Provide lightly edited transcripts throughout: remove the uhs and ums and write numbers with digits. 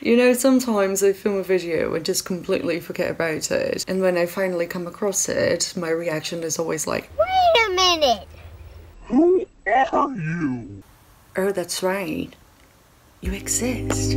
You know, sometimes I film a video and just completely forget about it, and when I finally come across it, my reaction is always like, wait a minute! Who are you? Oh, that's right. You exist.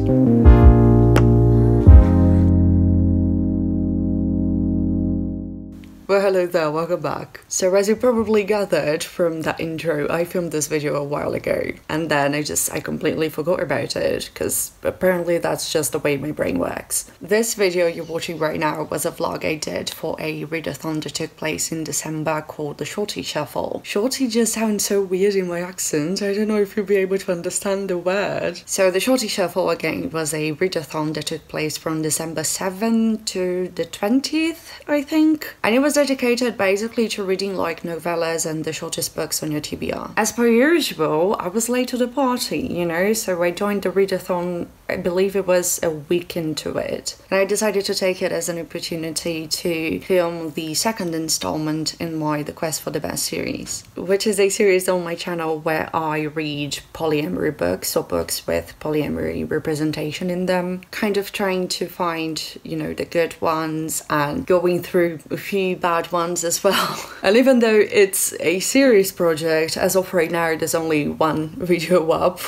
Well, hello there, welcome back. So as you probably gathered from that intro, I filmed this video a while ago, and then I completely forgot about it, because apparently that's just the way my brain works. This video you're watching right now was a vlog I did for a readathon that took place in December called the Shorty Shuffle. Shorty just sounds so weird in my accent, I don't know if you'll be able to understand the word. So the Shorty Shuffle again was a readathon that took place from December 7th to the 20th, I think, and it was dedicated basically to reading like novellas and the shortest books on your TBR. As per usual, I was late to the party, you know, so I joined the readathon, I believe it was a week into it, and I decided to take it as an opportunity to film the second installment in my The Quest for the Best series, which is a series on my channel where I read polyamory books or books with polyamory representation in them, kind of trying to find, you know, the good ones and going through a few bad ones as well. And even though it's a serious project, as of right now there's only one video up,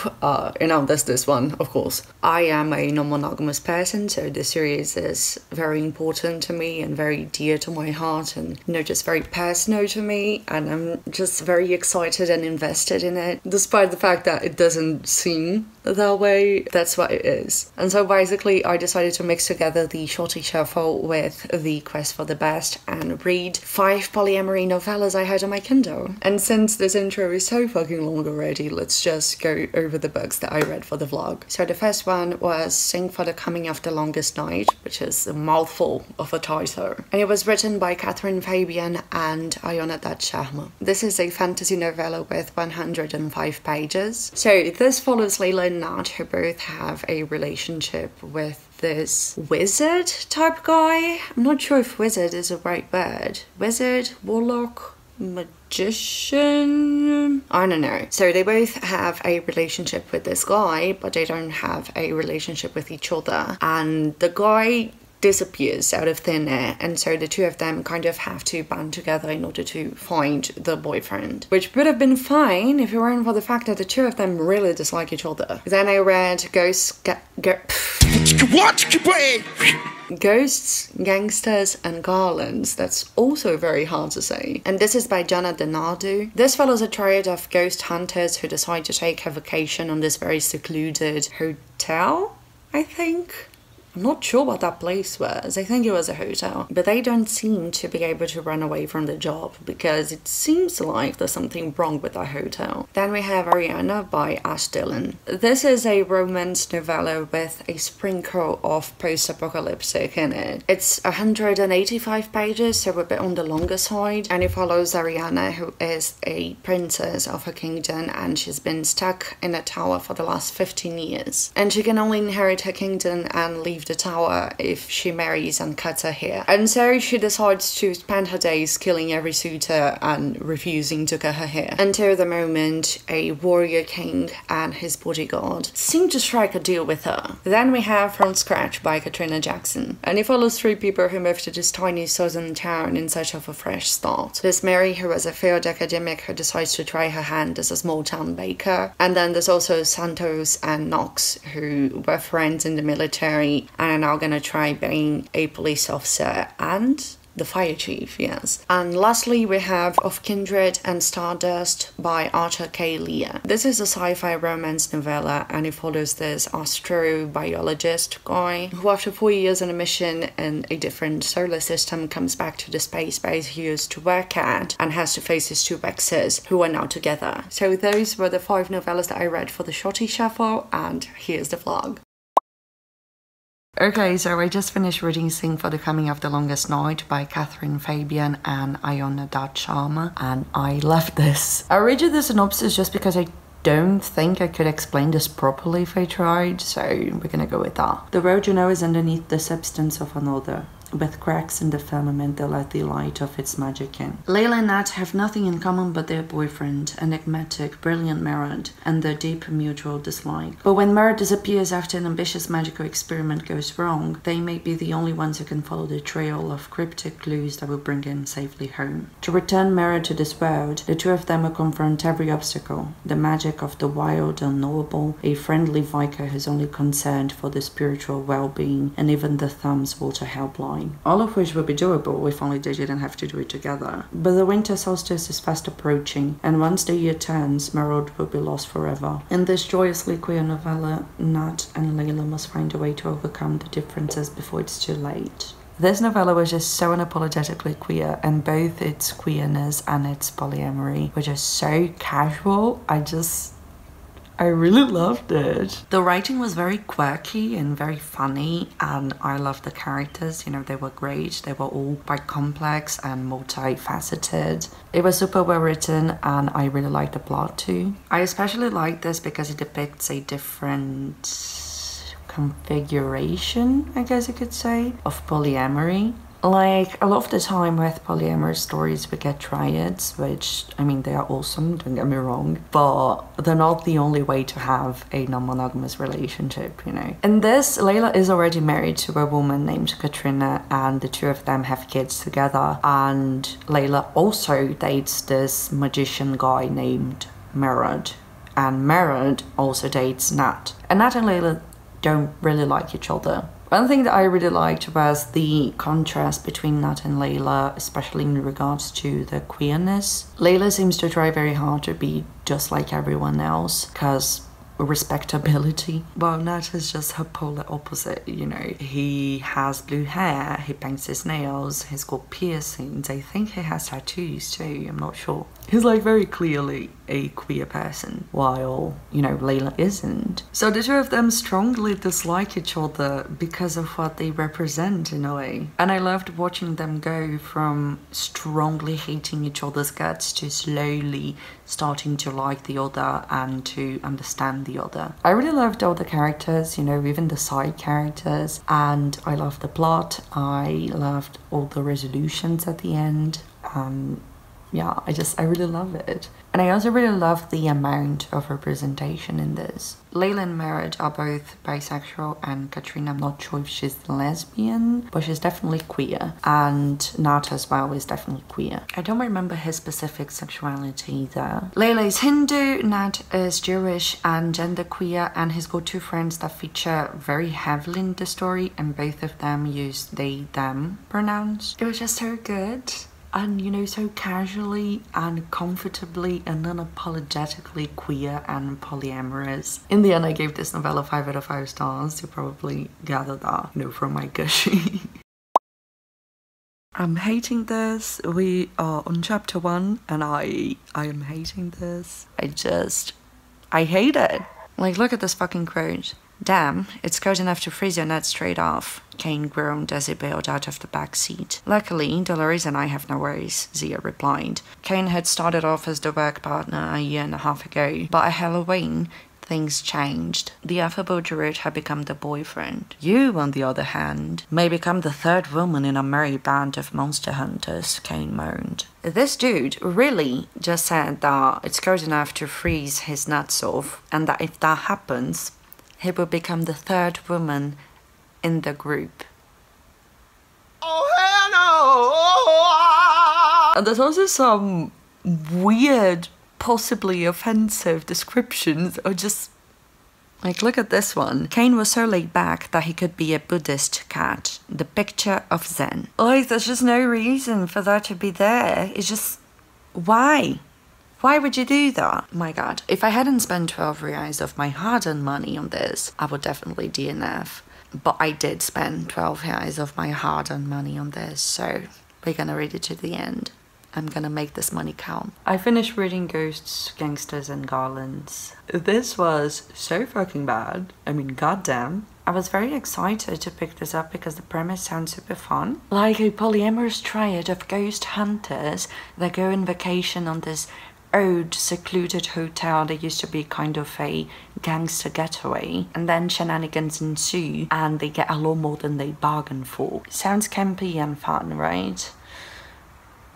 there's this one, of course. I am a non-monogamous person, so this series is very important to me and very dear to my heart, and, you know, just very personal to me, and I'm just very excited and invested in it, despite the fact that it doesn't seem that way. That's what it is. And so basically I decided to mix together the Shorty Shuffle with the Quest for the Best and read 5 polyamory novellas I had on my Kindle. And since this intro is so fucking long already, let's just go over the books that I read for the vlog. So the first one was Sing for the Coming of the Longest Night, which is a mouthful of a title. And it was written by Katherine, Fabian and Iona Datt Sharma. This is a fantasy novella with 105 pages. So this follows Leah and Datt, who both have a relationship with this wizard type guy. I'm not sure if wizard is a right word. Wizard, warlock, magician, I don't know. So they both have a relationship with this guy, but they don't have a relationship with each other. And the guy disappears out of thin air, and so the two of them kind of have to band together in order to find the boyfriend, which would have been fine if it weren't for the fact that the two of them really dislike each other. Then I read Ghosts, Gangsters and Garlands. That's also very hard to say. And this is by Jana Denardo. This follows a triad of ghost hunters who decide to take a vacation on this very secluded hotel, I think. I'm not sure what that place was. I think it was a hotel. But they don't seem to be able to run away from the job, because it seems like there's something wrong with that hotel. Then we have Ariana by Dillon. This is a romance novella with a sprinkle of post-apocalyptic in it. It's 185 pages, so a bit on the longer side, and it follows Ariana, who is a princess of her kingdom, and she's been stuck in a tower for the last 15 years. And she can only inherit her kingdom and leave the tower if she marries and cuts her hair. And so she decides to spend her days killing every suitor and refusing to cut her hair, until the moment a warrior king and his bodyguard seem to strike a deal with her. Then we have From Scratch by Katrina Jackson, and it follows 3 people who move to this tiny southern town in search of a fresh start. There's Mary, who is a failed academic who decides to try her hand as a small town baker, and then there's also Santos and Knox, who were friends in the military and are now gonna try being a police officer and the fire chief, yes. And lastly, we have Of Kindred and Stardust by Arthur K. Leah. This is a sci-fi romance novella, and it follows this astrobiologist guy who, after 4 years on a mission in a different solar system, comes back to the space base he used to work at and has to face his 2 exes, who are now together. So those were the 5 novellas that I read for the Shorty Shuffle, and here's the vlog. Okay, so I just finished reading Sing for the Coming of the Longest Night by Katherine, Fabian and Iona Datt Sharma, and I love this. I read you the synopsis just because I don't think I could explain this properly if I tried, so we're gonna go with that. The road you know is underneath the substance of another. with cracks in the firmament that let the light of its magic in. Layla and Datt have nothing in common but their boyfriend, enigmatic, brilliant Merritt, and their deep mutual dislike. But when Merritt disappears after an ambitious magical experiment goes wrong, they may be the only ones who can follow the trail of cryptic clues that will bring him safely home. To return Merritt to this world, the two of them will confront every obstacle, the magic of the wild, unknowable, a friendly vicar who's only concerned for the spiritual well-being, and even the Thumb's water helpline. All of which would be doable if only they didn't have to do it together. But the winter solstice is fast approaching, and once the year turns, Merritt will be lost forever. In this joyously queer novella, Datt and Layla must find a way to overcome the differences before it's too late. This novella was just so unapologetically queer, and both its queerness and its polyamory were just so casual. I really loved it. The writing was very quirky and very funny, and I loved the characters. You know, they were great. They were all quite complex and multifaceted. It was super well written, and I really liked the plot too. I especially like this because it depicts a different configuration, I guess you could say, of polyamory. Like, a lot of the time with polyamorous stories we get triads, which, I mean, they are awesome, don't get me wrong, but they're not the only way to have a non-monogamous relationship, you know. In this, Layla is already married to a woman named Katrina, and the two of them have kids together, and Layla also dates this magician guy named Merritt, and Merritt also dates Datt. And Datt and Layla don't really like each other. One thing that I really liked was the contrast between Datt and Layla, especially in regards to the queerness. Layla seems to try very hard to be just like everyone else, because respectability. Well, Datt is just her polar opposite, you know. He has blue hair, he paints his nails, he's got piercings, I think he has tattoos too, I'm not sure. He's like very clearly a queer person, while, you know, Layla isn't. So the two of them strongly dislike each other because of what they represent in a way. And I loved watching them go from strongly hating each other's guts to slowly starting to like the other and to understand the other. I really loved all the characters, you know, even the side characters, and I loved the plot. I loved all the resolutions at the end. Yeah, I really love it. And I also really love the amount of representation in this. Layla and Merritt are both bisexual, and Katrina, I'm not sure if she's lesbian, but she's definitely queer. And Datt as well is definitely queer. I don't remember his specific sexuality there. Layla is Hindu, Datt is Jewish and genderqueer, and he's got two friends that feature very heavily in the story, and both of them use they, them pronouns. It was just so good. And, you know, so casually and comfortably and unapologetically queer and polyamorous. In the end, I gave this novella 5 out of 5 stars. You probably gathered that, you know, from my gushy. I'm hating this. We are on chapter 1, and I am hating this. I hate it. Like, look at this fucking quote. "Damn, it's cold enough to freeze your nuts straight off," Kane groaned as he bailed out of the back seat. "Luckily, Dolores and I have no worries," Zia replied. Kane had started off as the work partner a year and a half ago, but at Halloween, things changed. The affable druid had become the boyfriend. "You, on the other hand, may become the third woman in a merry band of monster hunters," Kane moaned. This dude really just said that it's cold enough to freeze his nuts off, and that if that happens, he will become the third woman in the group. Oh, hell no! And there's also some weird, possibly offensive descriptions, or just... Like, look at this one. Kane was so laid back that he could be a Buddhist cat. The picture of Zen. Like, there's just no reason for that to be there. It's just... Why? Why would you do that? My god, if I hadn't spent 12 reais of my hard-earned money on this, I would definitely DNF. But I did spend 12 reais of my hard-earned money on this, so we're gonna read it to the end. I'm gonna make this money count. I finished reading Ghosts, Gangsters and Garlands. This was so fucking bad. I mean, goddamn. I was very excited to pick this up because the premise sounds super fun. Like a polyamorous triad of ghost hunters that go on vacation on this old secluded hotel that used to be kind of a gangster getaway, and then shenanigans ensue and they get a lot more than they bargained for. Sounds campy and fun, right?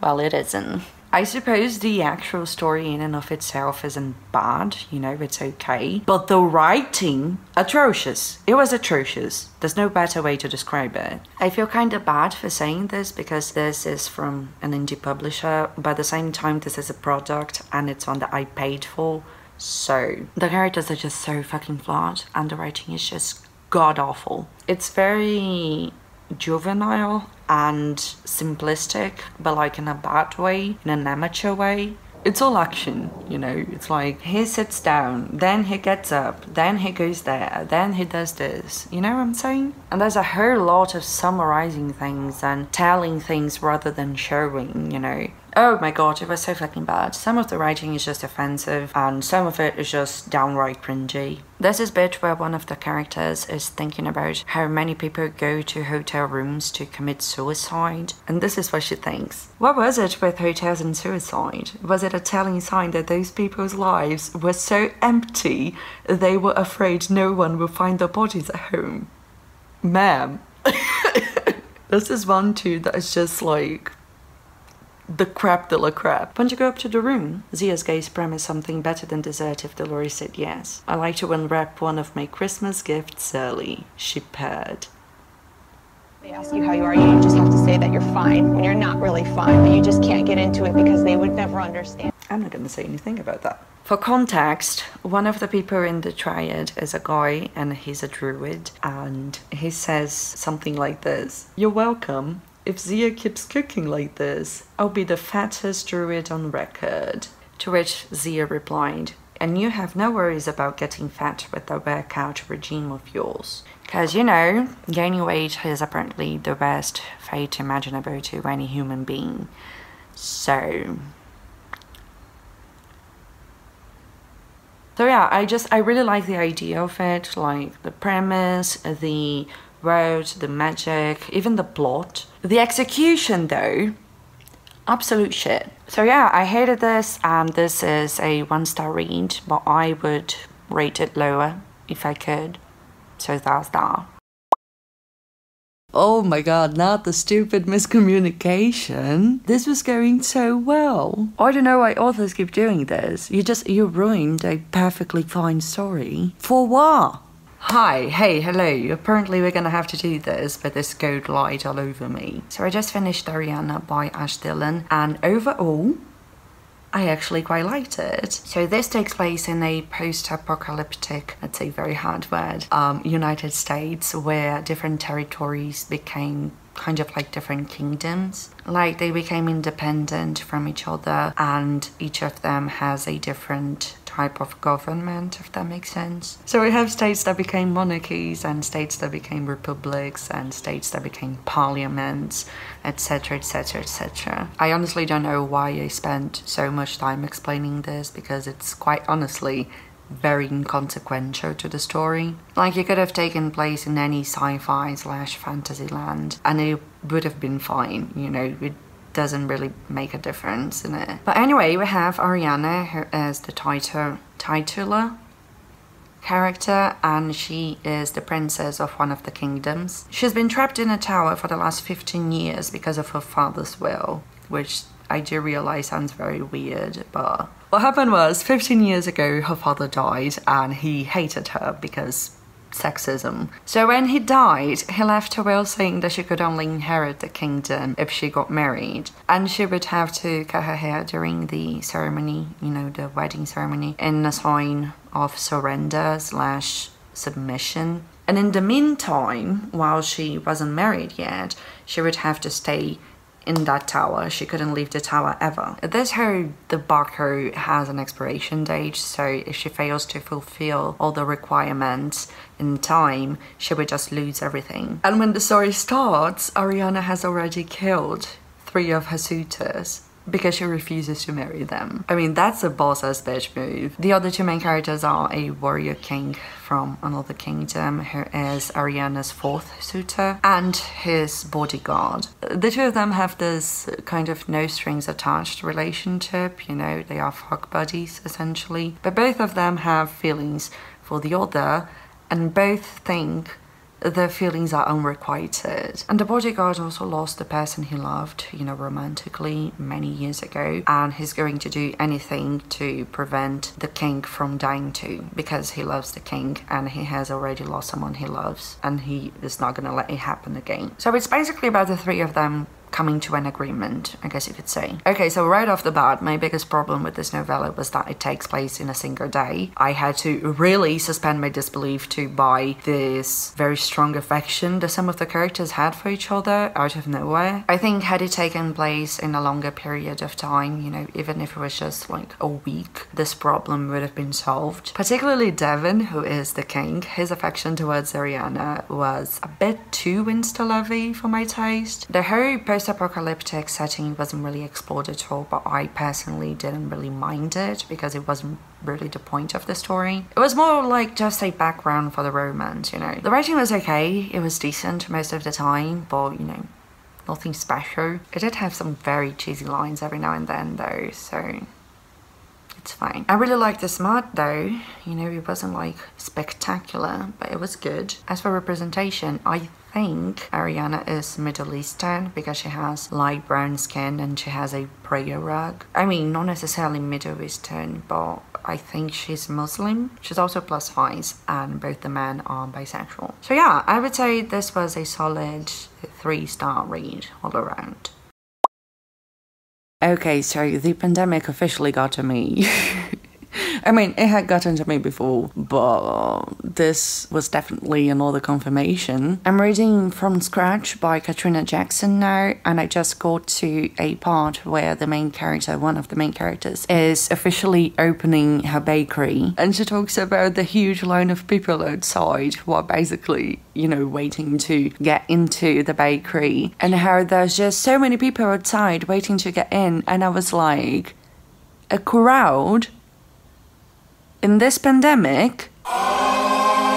Well, it isn't. I suppose the actual story in and of itself isn't bad, you know, it's okay. But the writing, atrocious. It was atrocious. There's no better way to describe it. I feel kind of bad for saying this because this is from an indie publisher, but at the same time this is a product and it's one that I paid for. So the characters are just so fucking flawed and the writing is just god-awful. It's very juvenile and simplistic, but like in a bad way, in an amateur way. It's all action, you know, it's like he sits down, then he gets up, then he goes there, then he does this, you know what I'm saying? And there's a whole lot of summarizing things and telling things rather than showing, you know. Oh my god, it was so fucking bad. Some of the writing is just offensive and some of it is just downright cringy. There's this bit where one of the characters is thinking about how many people go to hotel rooms to commit suicide, and this is what she thinks. What was it with hotels and suicide? Was it a telling sign that those people's lives were so empty they were afraid no one would find their bodies at home? Ma'am. This is one too that is just like the crap de la crap. When you go up to the room, Zia's gaze promised something better than dessert if Dolores said yes. I like to unwrap one of my Christmas gifts early, she purred. They ask you how you are, you just have to say that you're fine when you're not really fine, but you just can't get into it because they would never understand. I'm not gonna say anything about that. For context, one of the people in the triad is a guy and he's a druid, and he says something like this: "You're welcome. If Zia keeps cooking like this, I'll be the fattest druid on record." To which Zia replied, "And you have no worries about getting fat with the workout regime of yours. Because, you know, gaining weight is apparently the worst fate imaginable to any human being. So yeah, I really like the idea of it, like the premise, the world, the magic, even the plot. The execution though, absolute shit. So yeah, I hated this, and this is a 1-star read, but I would rate it lower if I could. So that's that. Oh my god, not the stupid miscommunication. This was going so well. I don't know why authors keep doing this. You ruined a perfectly fine story. For what? Hi, hey, hello. Apparently we're gonna have to do this, but this gold light all over me. So I just finished Ariana by Ash Dillon, and overall, I actually quite liked it. So this takes place in a post-apocalyptic, that's a very hard word, United States, where different territories became kind of like different kingdoms. Like they became independent from each other, and each of them has a different type of government, if that makes sense. So we have states that became monarchies, and states that became republics, and states that became parliaments, etc, etc, etc. I honestly don't know why I spent so much time explaining this, because it's quite honestly very inconsequential to the story. Like, it could have taken place in any sci-fi / fantasy land and it would have been fine, you know. It doesn't really make a difference in it. But anyway, we have Ariana, who is the titular character, and she is the princess of one of the kingdoms. She's been trapped in a tower for the last 15 years because of her father's will, which I do realize sounds very weird, but what happened was 15 years ago her father died and he hated her because sexism. So when he died, he left a will saying that she could only inherit the kingdom if she got married, and she would have to cut her hair during the ceremony, you know, the wedding ceremony, in a sign of surrender / submission. And in the meantime, while she wasn't married yet, she would have to stay in that tower. She couldn't leave the tower ever. This whole debacle has an expiration date, so if she fails to fulfill all the requirements in time, she would just lose everything. And when the story starts, Ariana has already killed 3 of her suitors because she refuses to marry them. I mean, that's a boss-ass bitch move. The other two main characters are a warrior king from another kingdom who is Ariana's fourth suitor and his bodyguard. The two of them have this kind of no strings attached relationship, you know, they are fuck buddies essentially, but both of them have feelings for the other and both think their feelings are unrequited. And the bodyguard also lost the person he loved, you know, romantically many years ago, and he's going to do anything to prevent the king from dying too, because he loves the king and he has already lost someone he loves and he is not gonna let it happen again. So it's basically about the three of them coming to an agreement, I guess you could say. Okay, so right off the bat, my biggest problem with this novella was that it takes place in a single day. I had to really suspend my disbelief to buy this very strong affection that some of the characters had for each other out of nowhere. I think had it taken place in a longer period of time, you know, even if it was just like a week, this problem would have been solved. Particularly Devon, who is the king, his affection towards Ariana was a bit too insta-lovey for my taste. The whole post-apocalyptic setting wasn't really explored at all, but I personally didn't really mind it because it wasn't really the point of the story. It was more like just a background for the romance, you know. The writing was okay, it was decent most of the time, but you know, nothing special. It did have some very cheesy lines every now and then though, so it's fine. I really liked the smart though, you know, it wasn't like spectacular, but it was good. As for representation, I think Ariana is Middle Eastern because she has light brown skin and she has a prayer rug. I mean, not necessarily Middle Eastern, but I think she's Muslim. She's also plus size and both the men are bisexual. So yeah, I would say this was a solid 3-star read all around. Okay, so the pandemic officially got to me. I mean, it had gotten to me before, but this was definitely another confirmation. I'm reading from scratch by Katrina Jackson now, and I just got to a part where the main character, one of the main characters, is officially opening her bakery. And she talks about the huge line of people outside who are basically, you know, waiting to get into the bakery, and how there's just so many people outside waiting to get in. And I was like, a crowd? In this pandemic?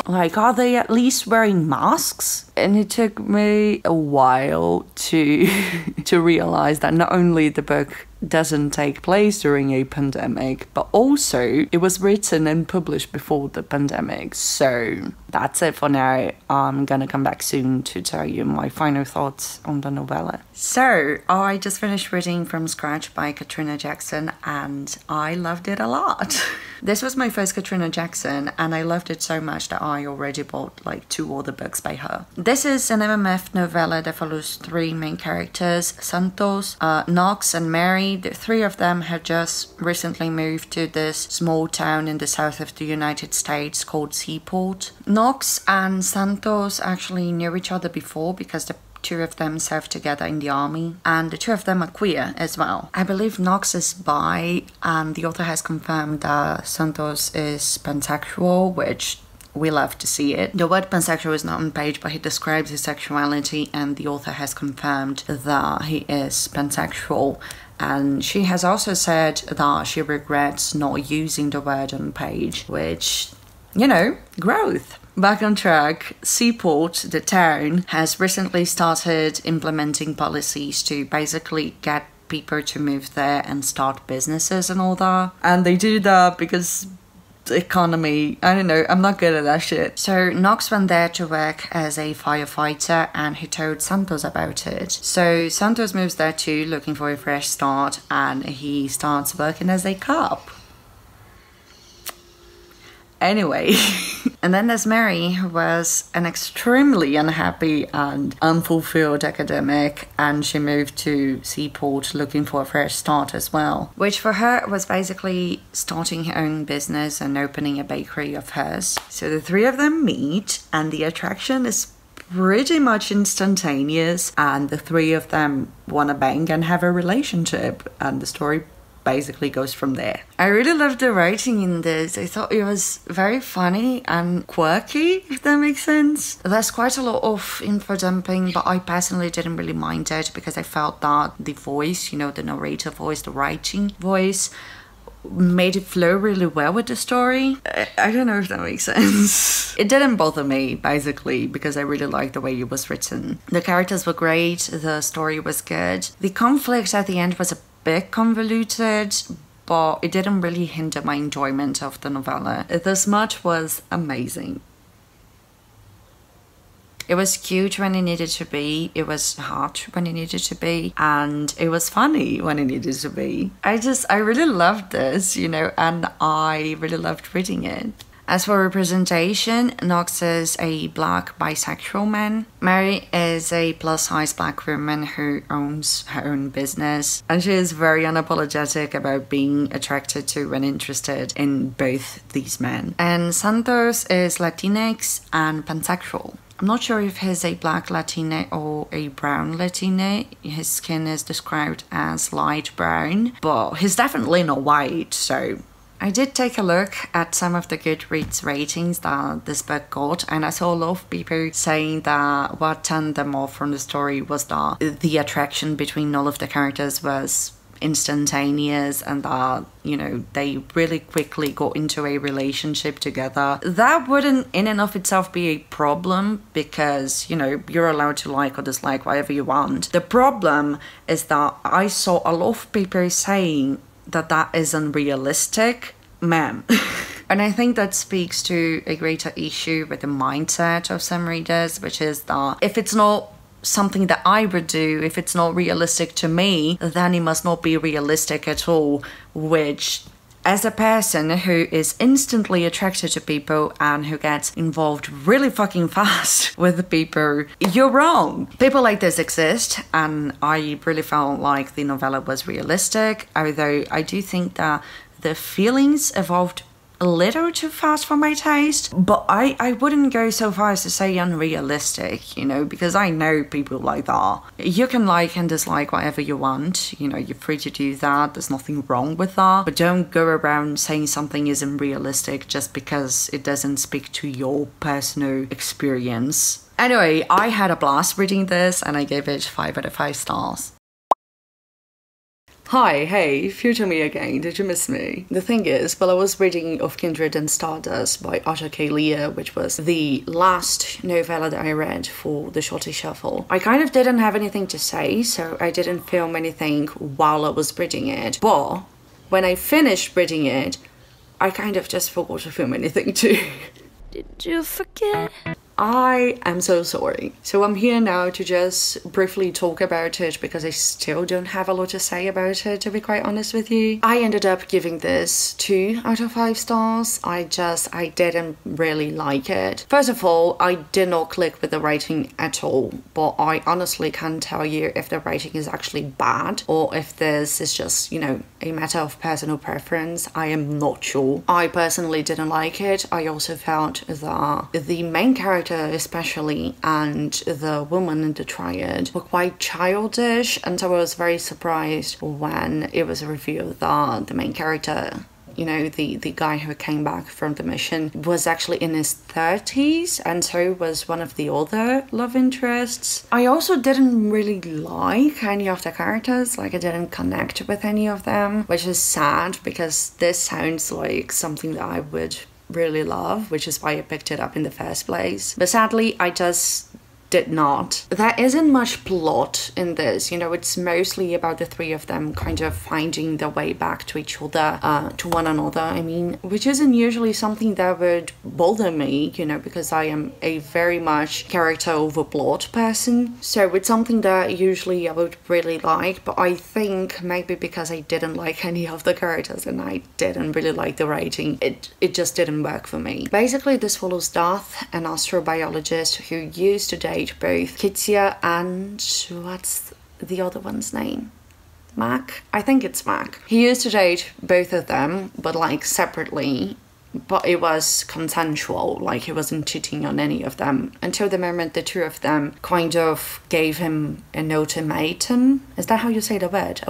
Like, are they at least wearing masks? And it took me a while to realize that not only the book doesn't take place during a pandemic, but also it was written and published before the pandemic. So that's it for now. I'm gonna come back soon to tell you my final thoughts on the novella. So I just finished reading from scratch by Katrina Jackson and I loved it a lot. This was my first Katrina Jackson and I loved it so much that I already bought like 2 other books by her. This is an MMF novella that follows 3 main characters, Santos, Knox and Mary. The 3 of them have just recently moved to this small town in the south of the United States called Seaport. Knox and Santos actually knew each other before because the 2 of them served together in the army, and the 2 of them are queer as well. I believe Knox is bi, and the author has confirmed that Santos is pansexual, which we love to see it. The word pansexual is not on page, but he describes his sexuality, and the author has confirmed that he is pansexual. And she has also said that she regrets not using the word on page, which, you know, growth. Back on track, Seaport, the town, has recently started implementing policies to basically get people to move there and start businesses and all that. And they do that because the economy, I don't know, I'm not good at that shit. So Knox went there to work as a firefighter and he told Santos about it. So Santos moves there too, looking for a fresh start, and he starts working as a cop. Anyway, and then there's Mary, who was an extremely unhappy and unfulfilled academic, and she moved to Seaport looking for a fresh start as well, which for her was basically starting her own business and opening a bakery of hers. So the 3 of them meet and the attraction is pretty much instantaneous, and the 3 of them wanna bang and have a relationship, and the story basically goes from there. I really loved the writing in this. I thought it was very funny and quirky, if that makes sense. There's quite a lot of info dumping, but I personally didn't really mind it because I felt that the voice, you know, the narrator voice, the writing voice, made it flow really well with the story. I don't know if that makes sense. It didn't bother me, basically, because I really liked the way it was written. The characters were great, the story was good. The conflict at the end was a bit convoluted, but it didn't really hinder my enjoyment of the novella. The smut was amazing. It was cute when it needed to be, it was hot when it needed to be, and it was funny when it needed to be. I really loved this, you know, and I really loved reading it. As for representation, Knox is a black bisexual man. Mary is a plus-size black woman who owns her own business, and she is very unapologetic about being attracted to and interested in both these men. And Santos is Latinx and pansexual. I'm not sure if he's a black Latina or a brown Latina. His skin is described as light brown, but he's definitely not white, so... I did take a look at some of the Goodreads ratings that this book got, and I saw a lot of people saying that what turned them off from the story was that the attraction between all of the characters was instantaneous and that, you know, they really quickly got into a relationship together. That wouldn't in and of itself be a problem because, you know, you're allowed to like or dislike whatever you want. The problem is that I saw a lot of people saying that that is unrealistic, ma'am. And I think that speaks to a greater issue with the mindset of some readers, which is that if it's not something that I would do, if it's not realistic to me, then it must not be realistic at all, which as a person who is instantly attracted to people and who gets involved really fucking fast with people, you're wrong. People like this exist, and I really felt like the novella was realistic, although I do think that the feelings evolved a little too fast for my taste, but I wouldn't go so far as to say unrealistic, you know, because I know people like that. You can like and dislike whatever you want, you know, you're free to do that, there's nothing wrong with that, but don't go around saying something isn't realistic just because it doesn't speak to your personal experience. Anyway, I had a blast reading this and I gave it 5 out of 5 stars. Hi, hey, future me again, did you miss me? The thing is, while I was reading of Kindred and Stardust by Arthur K. Leah, which was the last novella that I read for the Shorty Shuffle, I kind of didn't have anything to say, so I didn't film anything while I was reading it. But when I finished reading it, I kind of just forgot to film anything too. Did you forget? I am so sorry. So I'm here now to just briefly talk about it because I still don't have a lot to say about it, to be quite honest with you. I ended up giving this 2 out of 5 stars. I didn't really like it. First of all, I did not click with the writing at all, but I honestly can't tell you if the writing is actually bad or if this is just, you know, a matter of personal preference. I am not sure. I personally didn't like it. I also felt that the main character especially and the woman in the triad were quite childish, and so I was very surprised when it was revealed that the main character, you know, the guy who came back from the mission, was actually in his 30s, and so was one of the other love interests. I also didn't really like any of the characters, like I didn't connect with any of them, which is sad because this sounds like something that I would really love, which is why I picked it up in the first place. But sadly, I just did not. There isn't much plot in this, you know, it's mostly about the three of them kind of finding their way back to each other, to one another, I mean, which isn't usually something that would bother me, you know, because I am a very much character over plot person, so it's something that usually I would really like, but I think maybe because I didn't like any of the characters and I didn't really like the writing, it just didn't work for me. Basically, this follows Datt, an astrobiologist who used to date both Kitsia and what's the other one's name? Mac? I think it's Mac. He used to date both of them, but like separately, but it was consensual, like he wasn't cheating on any of them until the moment the two of them kind of gave him an ultimatum. Is that how you say the word?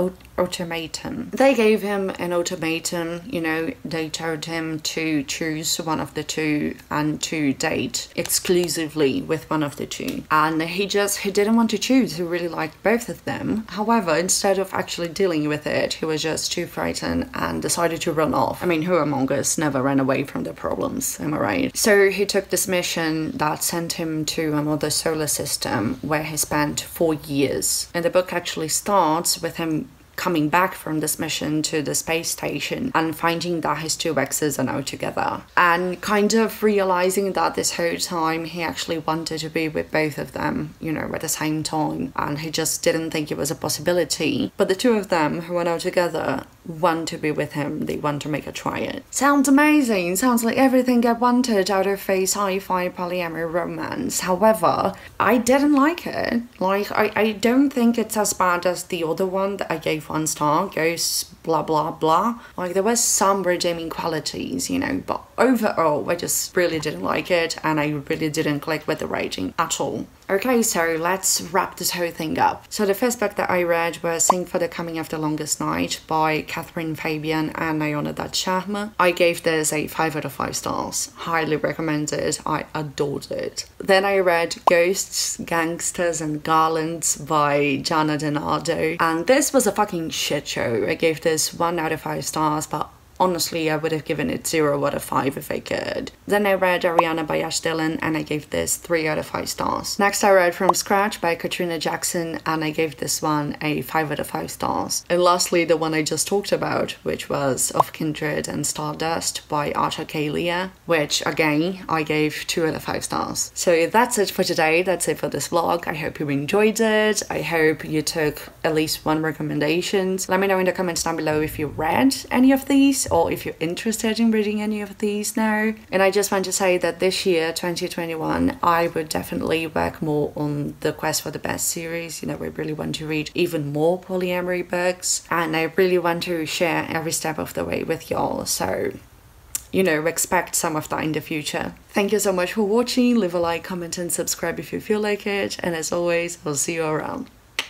ultimatum. They gave him an ultimatum, you know, they told him to choose one of the two and to date exclusively with one of the two. And he didn't want to choose, he really liked both of them. However, instead of actually dealing with it, he was just too frightened and decided to run off. I mean, who among us never ran away from their problems, am I right? So he took this mission that sent him to another solar system where he spent 4 years. And the book actually starts with him coming back from this mission to the space station and finding that his two exes are now together, and kind of realizing that this whole time he actually wanted to be with both of them, you know, at the same time, and he just didn't think it was a possibility. But the two of them who are now together want to be with him, they want to make a try it. Sounds amazing, sounds like everything I wanted out of a sci-fi polyamory romance. However, I didn't like it. Like, I don't think it's as bad as the other one that I gave 1 star, Ghosts blah blah blah. Like, there was some redeeming qualities, you know, but overall I just really didn't like it, and I really didn't click with the rating at all. Okay, so let's wrap this whole thing up. So the first book that I read was Sing for the Coming of the Longest Night by Katherine, Fabian and Iona Datt Sharma. I gave this a 5 out of 5 stars. Highly recommended. I adored it. Then I read Ghosts, Gangsters and Garlands by Jana Denardo, and this was a fucking shit show. I gave this 1 out of 5 stars, but honestly, I would have given it 0 out of 5 if I could. Then I read Ariana by Dylan, and I gave this 3 out of 5 stars. Next, I read From Scratch by Katrina Jackson, and I gave this one a 5 out of 5 stars. And lastly, the one I just talked about, which was Of Kindred and Stardust by Leah, which again, I gave 2 out of 5 stars. So that's it for today. That's it for this vlog. I hope you enjoyed it. I hope you took at least 1 recommendation. Let me know in the comments down below if you read any of these, or if you're interested in reading any of these now. And I just want to say that this year, 2021, I would definitely work more on the Quest for the Best series. You know, I really want to read even more polyamory books, and I really want to share every step of the way with y'all. So, you know, expect some of that in the future. Thank you so much for watching. Leave a like, comment and subscribe if you feel like it. And as always, I'll see you around.